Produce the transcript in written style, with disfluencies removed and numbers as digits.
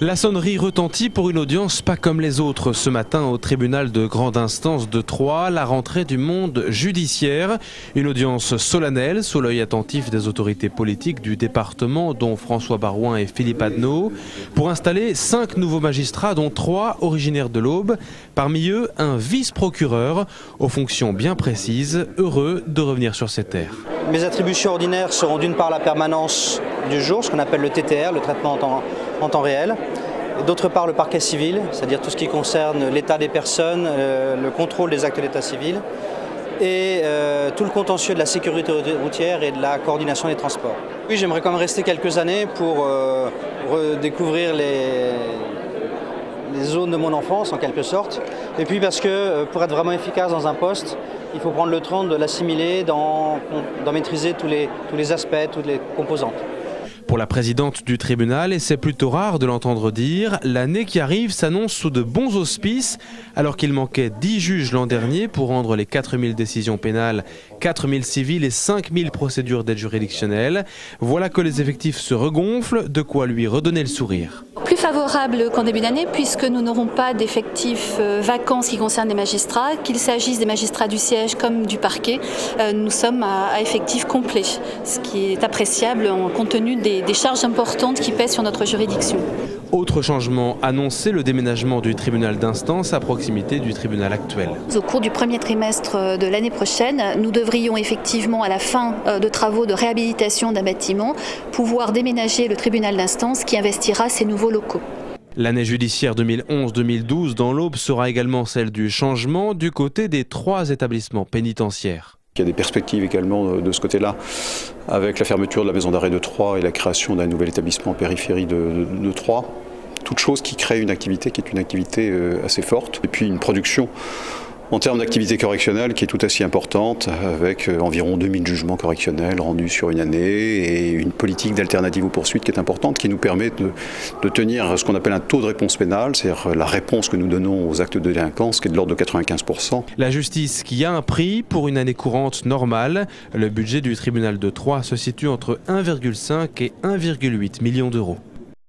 La sonnerie retentit pour une audience pas comme les autres. Ce matin, au tribunal de grande instance de Troyes, la rentrée du monde judiciaire. Une audience solennelle sous l'œil attentif des autorités politiques du département, dont François Barouin et Philippe Adneau, pour installer 5 nouveaux magistrats, dont 3 originaires de l'Aube. Parmi eux, un vice-procureur, aux fonctions bien précises, heureux de revenir sur ses terres. Mes attributions ordinaires seront d'une part la permanence du jour, ce qu'on appelle le TTR, le traitement en temps réel. D'autre part le parquet civil, c'est-à-dire tout ce qui concerne l'état des personnes, le contrôle des actes d'état civil et tout le contentieux de la sécurité routière et de la coordination des transports. Oui, j'aimerais quand même rester quelques années pour redécouvrir les zones de mon enfance en quelque sorte. Et puis parce que pour être vraiment efficace dans un poste, il faut prendre le temps de l'assimiler, d'en maîtriser tous les aspects, toutes les composantes. Pour la présidente du tribunal, et c'est plutôt rare de l'entendre dire, l'année qui arrive s'annonce sous de bons auspices, alors qu'il manquait 10 juges l'an dernier pour rendre les 4000 décisions pénales, 4000 civiles et 5000 procédures d'aide juridictionnelle. Voilà que les effectifs se regonflent, de quoi lui redonner le sourire. Plus favorable qu'en début d'année, puisque nous n'aurons pas d'effectifs vacants en ce qui concerne les magistrats, qu'il s'agisse des magistrats du siège comme du parquet, nous sommes à effectifs complets, ce qui est appréciable compte tenu des charges importantes qui pèsent sur notre juridiction. Autre changement annoncé, le déménagement du tribunal d'instance à proximité du tribunal actuel. Au cours du premier trimestre de l'année prochaine, nous devrions effectivement, à la fin de travaux de réhabilitation d'un bâtiment, pouvoir déménager le tribunal d'instance qui investira ces nouveaux locaux. L'année judiciaire 2011-2012 dans l'Aube sera également celle du changement du côté des 3 établissements pénitentiaires. Il y a des perspectives également de ce côté-là, avec la fermeture de la maison d'arrêt de Troyes et la création d'un nouvel établissement en périphérie de Troyes. Toute chose qui crée une activité qui est une activité assez forte. Et puis une production en termes d'activité correctionnelle qui est tout aussi importante, avec environ 2000 jugements correctionnels rendus sur une année et une politique d'alternative aux poursuites qui est importante, qui nous permet de tenir ce qu'on appelle un taux de réponse pénale, c'est-à-dire la réponse que nous donnons aux actes de délinquance, qui est de l'ordre de 95%. La justice qui a un prix pour une année courante normale. Le budget du tribunal de Troyes se situe entre 1,5 et 1,8 millions d'euros.